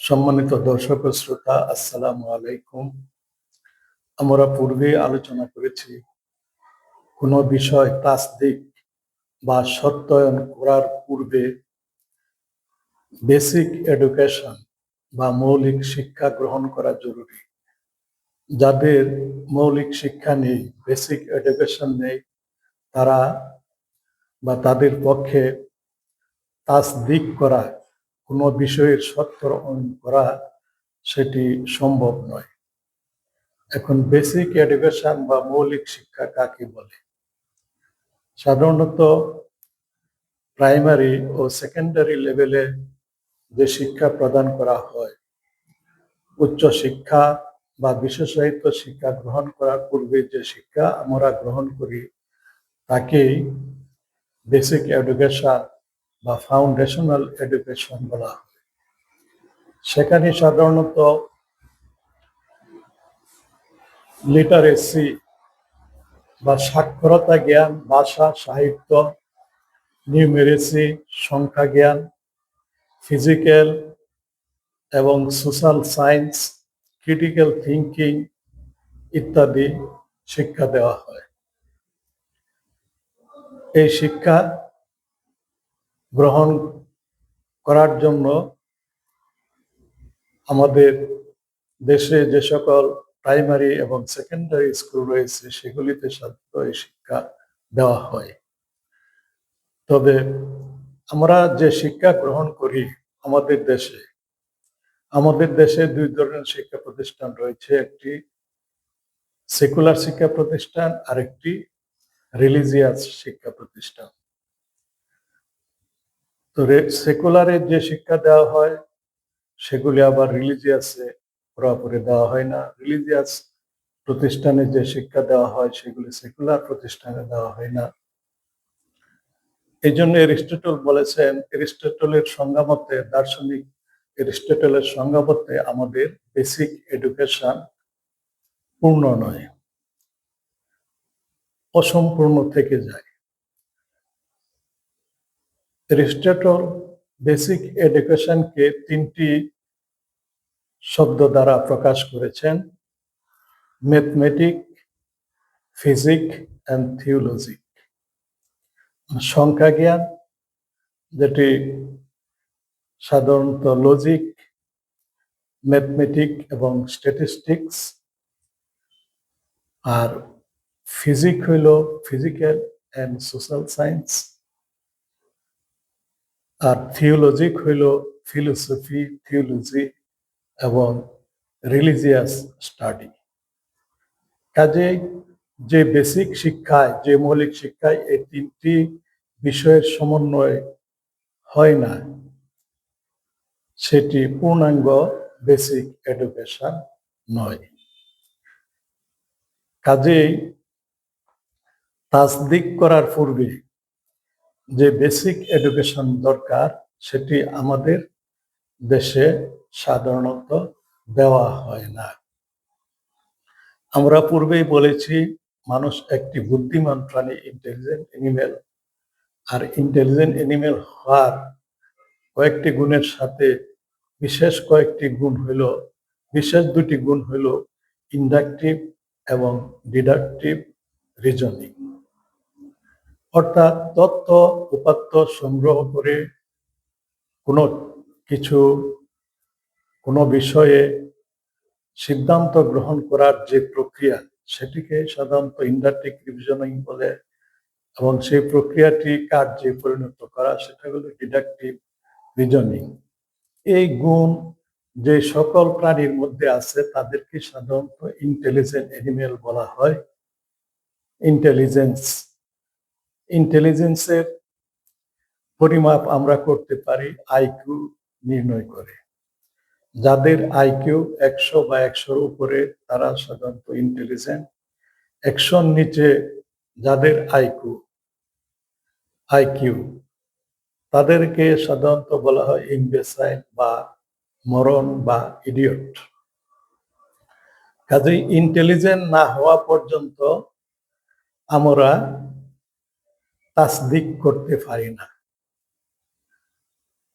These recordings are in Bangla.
সম্মানিত দর্শক ও শ্রোতা, আসসালামু আলাইকুম। আমরা পূর্বে আলোচনা করেছি কোনো বিষয় তাসদিক বা সত্যায়ন করার পূর্বে বেসিক এডুকেশন বা মৌলিক শিক্ষা গ্রহণ করা জরুরি। যাদের মৌলিক শিক্ষা নেই, বেসিক এডুকেশন নেই, তারা বা তাদের পক্ষে তাসদিক করা, কোনো বিষয়ের সত্যায়ন করা সেটি সম্ভব নয়। এখন বেসিক এডুকেশন বা মৌলিক শিক্ষা কাকে বলে? সাধারণত প্রাইমারি ও সেকেন্ডারি লেভেলে যে শিক্ষা প্রদান করা হয়, উচ্চ শিক্ষা বা বিশেষায়িত শিক্ষা গ্রহণ করার পূর্বে যে শিক্ষা আমরা গ্রহণ করি তাকেই বেসিক এডুকেশন বা ফাউন্ডেশনাল এডুকেশন বলা হয়। সেখানে সাধারণত লিটারেসি বা সাক্ষরতা জ্ঞান, ভাষা, সাহিত্য, নিউমেরেসি, সংখ্যা জ্ঞান, ফিজিক্যাল এবং সোশ্যাল সায়েন্স, ক্রিটিক্যাল থিঙ্কিং ইত্যাদি শিক্ষা দেওয়া হয়। এই শিক্ষা গ্রহণ করার জন্য আমাদের দেশে যে সকল প্রাইমারি এবং সেকেন্ডারি স্কুল রয়েছে সেগুলিতে সাধারণত এই শিক্ষা দেওয়া হয়। তবে আমরা যে শিক্ষা গ্রহণ করি আমাদের দেশে দুই ধরনের শিক্ষা প্রতিষ্ঠান রয়েছে, একটি সেকুলার শিক্ষা প্রতিষ্ঠান আর একটি রিলিজিয়াস শিক্ষা প্রতিষ্ঠান। তো সেকুলারে যে শিক্ষা দেওয়া হয় সেগুলি আবার রিলিজিয়াসে পুরোপুরি দেওয়া হয় না। রিলিজিয়াস প্রতিষ্ঠানে যে শিক্ষা দেওয়া হয় সেগুলি সেকুলার প্রতিষ্ঠানে দেওয়া হয় না। এই জন্য এরিস্টটলের সংজ্ঞা মতে, দার্শনিক এরিস্টটলের সংজ্ঞা মতে আমাদের বেসিক এডুকেশন পূর্ণ নয়, অসম্পূর্ণ থেকে যায়। এরিস্টটল বেসিক এডুকেশনকে তিনটি শব্দ দ্বারা প্রকাশ করেছেন: ম্যাথমেটিক, ফিজিক অ্যান্ড থিওলজি। সংখ্যা জ্ঞান, যেটি সাধারণত লজিক, ম্যাথমেটিক এবং স্ট্যাটিস্টিক্স। আর ফিজিক হইল ফিজিক্যাল অ্যান্ড সোশ্যাল সায়েন্স। আর থিওলজিক হইল ফিলোসফি, থিওলজি এবং রিলিজিয়াস স্টাডি। কাজেই যে বেসিক শিক্ষায়, যে মৌলিক শিক্ষায় এই তিনটি বিষয়ের সমন্বয় হয় না, সেটি পূর্ণাঙ্গ বেসিক এডুকেশন নয়। কাজেই তাসদিক করার পূর্বে যে বেসিক এডুকেশন দরকার সেটি আমাদের দেশে সাধারণত দেওয়া হয় না। আমরা পূর্বেই বলেছি, মানুষ একটি বুদ্ধিমান প্রাণী, ইন্টেলিজেন্ট এনিম্যাল। আর ইন্টেলিজেন্ট এনিম্যাল হওয়ার কয়েকটি গুণের সাথে বিশেষ দুটি গুণ হইল ইন্ডাকটিভ এবং ডিডাকটিভ রিজনিং। অর্থাৎ তথ্য উপাত্ত সংগ্রহ করে কোনো বিষয়ে সিদ্ধান্ত গ্রহণ করার যে প্রক্রিয়া, সেটিকে সাধারণত ইন্ডাকটিভ রিজনিং বলে, এবং সেই প্রক্রিয়াটি কার্যে পরিণত করা, সেটা হলো ডিডাকটিভ রিজনিং। এই গুণ যে সকল প্রাণীর মধ্যে আছে তাদেরকে সাধারণত ইন্টেলিজেন্ট এনিম্যাল বলা হয়। ইন্টেলিজেন্সের পরিমাপ আমরা করতে পারি আইকিউ নির্ণয় করে। যাদের আইকিউ 100 বা 100-র উপরে তারা সাধারণত ইন্টেলিজেন্ট। 100-র নিচে যাদের আইকিউ তাদেরকে সাধারণত বলা হয় ইমবেসাইল বা মরণ বা ইডিয়ট। কাজেই ইন্টেলিজেন্ট না হওয়া পর্যন্ত আমরা তাসদিক করতে পারি না।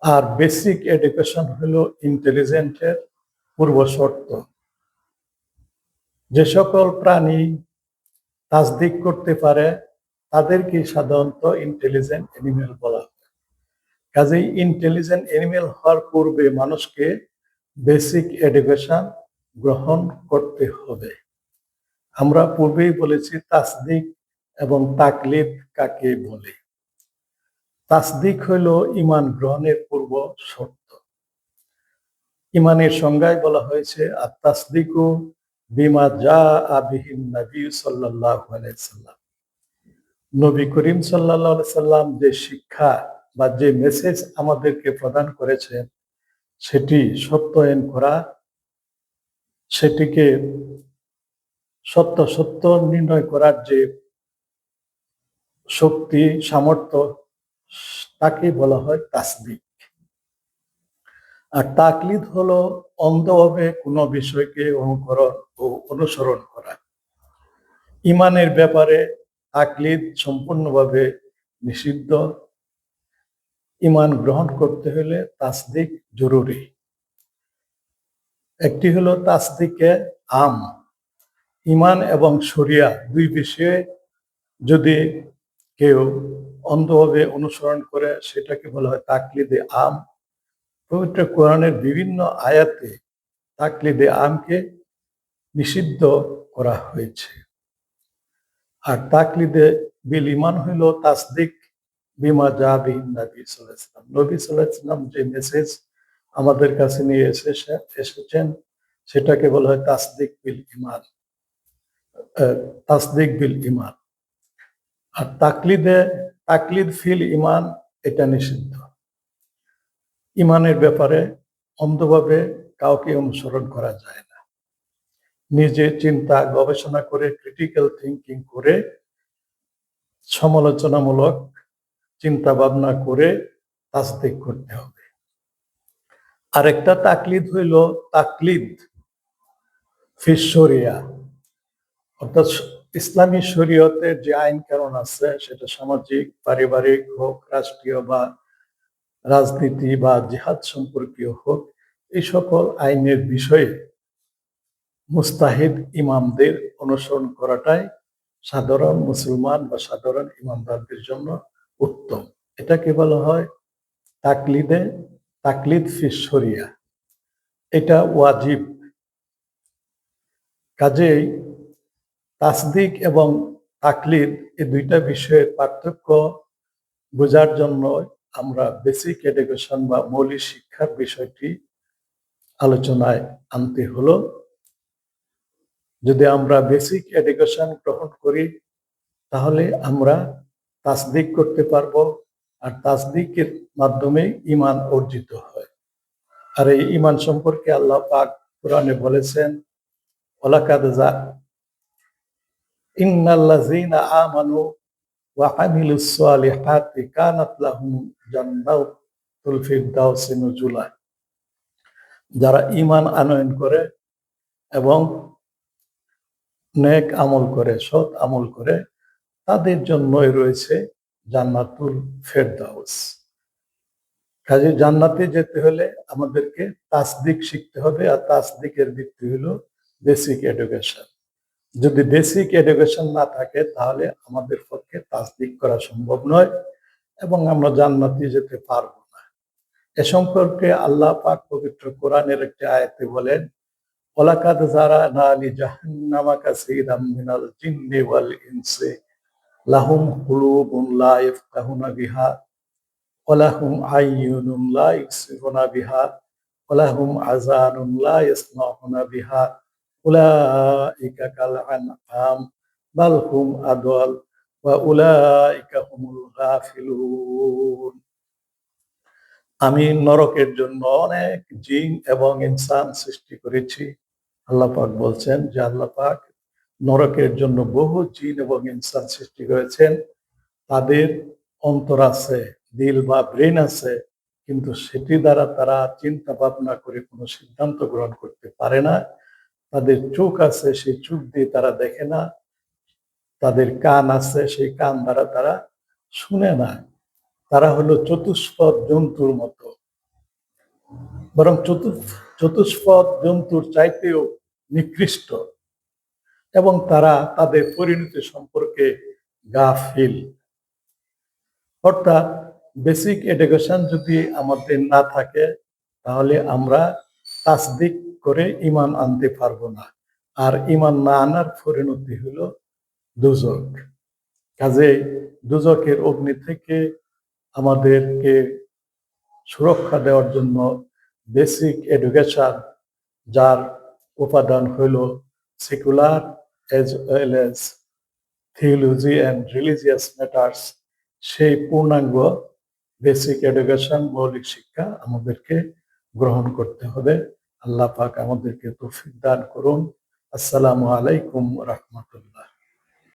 আর বেসিক এডুকেশন হলো ইন্টেলিজেন্টের পূর্ব শর্ত। যে সকল প্রাণী তাসদিক করতে পারে তাদেরকে সাধারণত ইন্টেলিজেন্ট অ্যানিমেল বলা হয়। কাজেই ইন্টেলিজেন্ট অ্যানিমেল হওয়ার পূর্বে মানুষকে বেসিক এডুকেশন গ্রহণ করতে হবে। আমরা পূর্বেই বলেছি তাসদিক এবং তাকলিদ কাকে বলে। তাসদিক হইল ঈমান গ্রহণের পূর্ব শর্ত। ঈমানের সংজ্ঞায় বলা হয়েছে আত-তাসদিকু বিমা জাআ বিহিন নবী সাল্লাল্লাহু আলাইহি সাল্লাম। নবী করিম সাল্লাল্লাহু আলাইহি সাল্লাম যে শিক্ষা বা যে মেসেজ আমাদেরকে প্রদান করেছেন সেটি সত্যায়ন করা, সেটিকে সত্য নির্ণয় করার যে শক্তি সামর্থ্য তাকে বলা হয় তাসদিক। আর তাকলিদ হলো অন্ধভাবে কোনো বিষয়কে অনুকরণ ও অনুসরণ করা। ঈমানের ব্যাপারে তাকলিদ সম্পূর্ণভাবে নিষিদ্ধ। ঈমান গ্রহণ করতে হলে তাসদিক জরুরি। একটি হলো তাসদিকে আম। ঈমান এবং শরিয়া দুই বিষয়ে যদি কেউ অন্ধভাবে অনুসরণ করে সেটাকে বলা হয় তাকলিদে আম। পবিত্র কোরআনের বিভিন্ন আয়াতে তাকলিদে আমকে নিষিদ্ধ করা হয়েছে। আর তাকলিদে বিল ঈমান হইল তাসদিক বিমা জাআ বিহিন নবী সাল্লাল্লাহু আলাইহি ওয়াসাল্লাম। নবী সাল্লাল্লাহু আলাইহি ওয়াসাল্লাম যে মেসেজ আমাদের কাছে নিয়ে এসেছেন সেটাকে বলা হয় তাসদিক বিল ঈমান। তাসদিক বিল ঈমান। আর তাকলিদ ফিল ঈমান এটা নিষিদ্ধ। ঈমানের ব্যাপারে অন্ধভাবে কাউকে অনুসরণ করা যায় না। নিজে চিন্তা গবেষণা করে ক্রিটিক্যাল থিঙ্কিং করে সমালোচনামূলক চিন্তা ভাবনা করে তাসদিক করতে হবে। আরেকটা তাকলিদ হইল তাকলিদ ফিস শরিয়া, অর্থাৎ ইসলামী শরীয়তের যে আইন কানুন আছে সেটা সামাজিক, পারিবারিক হোক, রাষ্ট্রীয় বা রাজনীতি বা জিহাদ সম্পর্কীয় হোক, এই সকল আইনের বিষয়ে মুস্তাহিদ ইমামদের অনুসরণ করাটাই সাধারণ মুসলমান বা সাধারণ ইমামদারদের জন্য উত্তম। এটাকে বলা হয় তাকলিদ ফিস শরিয়া। এটা ওয়াজিব। কাজেই তাসদিক এবং তাকলিদ এই দুইটা বিষয়ের পার্থক্য বোঝার জন্য আমরা বেসিক এডুকেশন বা মৌলিক শিক্ষার বিষয়টি আলোচনায় আনতে হলো। যদি আমরা বেসিক এডুকেশন গ্রহণ করি তাহলে আমরা তাসদিক করতে পারবো, আর তাসদিকের মাধ্যমে ঈমান অর্জিত হয়। আর এই ঈমান সম্পর্কে আল্লাহ পাক কোরআনে বলেছেন ওয়ালাকাদ ইন্নাল্লাযীনা আমানু ওয়া আমিলুস সালিহাতি কানাত লাহুম জান্নাতুল ফিরদাউসি নুজুলা। যারা ঈমান আনয়ন করে এবং নেক আমল করে, সৎ আমল করে, তাদের জন্যই রয়েছে জান্নাতুল ফেরদাউস। কাজে জান্নাতে যেতে হলে আমাদেরকে তাসদিক শিখতে হবে, আর তাসদিকের ভিত্তি হলো বেসিক এডুকেশন। যদি বেসিক এডুকেশন না থাকে তাহলে আমাদের পক্ষে তাসদিক করা সম্ভব নয় এবং আমরা জান্নাতে যেতে পারবো না। এ সম্পর্কে আল্লাহ পাক পবিত্র কোরআনের একটি আয়াতে বলেন ওয়ালাকাদ যারানা লিজাহান্নামা কাসীরাম মিনাল জিন্নি ওয়াল ইনসি লাহুম কুলুবুন লা ইয়াফকাহুনা বিহা ওয়া লাহুম আ'ইয়ুনুন লা ইবসিরুনা বিহা ওয়া লাহুম আযানুন লা ইয়াসমাউনা বিহা উলাইকা কাল আনআম বাল হুম আদল ওয়া উলাইকা হুমুল গাফিলুন। আমি নরকের জন্য অনেক জিন এবং ইনসান সৃষ্টি করেছি। আল্লাহ পাক বলছেন যে আল্লাহ পাক নরকের জন্য বহু জিন এবং ইনসান সৃষ্টি করেছেন। তাদের অন্তর আছে, দিল বা ব্রেন আছে, কিন্তু সেটি দ্বারা তারা চিন্তা ভাবনা করে কোনো সিদ্ধান্ত গ্রহণ করতে পারে না। তাদের চোখ আছে, সেই চোখ দিয়ে তারা দেখে না। তাদের কান আছে, সেই কান দ্বারা তারা শুনে না। তারা হলো চতুষ্পদ জন্তুর মতো। বরং চতুষ্পদ জন্তুর চাইতেও নিকৃষ্ট, এবং তারা তাদের পরিণতি সম্পর্কে গাফিল। অর্থাৎ বেসিক এডুকেশন যদি আমাদের না থাকে, তাহলে আমরা তাসদিক করে ঈমান আনতে পারবো না, আর ঈমান না আনার পরিণতি হলো দুজক। কাজেই দুজকের অগ্নি থেকে আমাদেরকে সুরক্ষা দেওয়ার জন্য বেসিক এডুকেশন, যার উপাদান হইল secular as well as theology and religious matters, সেই পূর্ণাঙ্গ বেসিক এডুকেশন, মৌলিক শিক্ষা আমাদেরকে গ্রহণ করতে হবে। আল্লাহ পাক আমাদেরকে তৌফিক দান করুন। আসসালামু আলাইকুম রহমতুল্লাহ।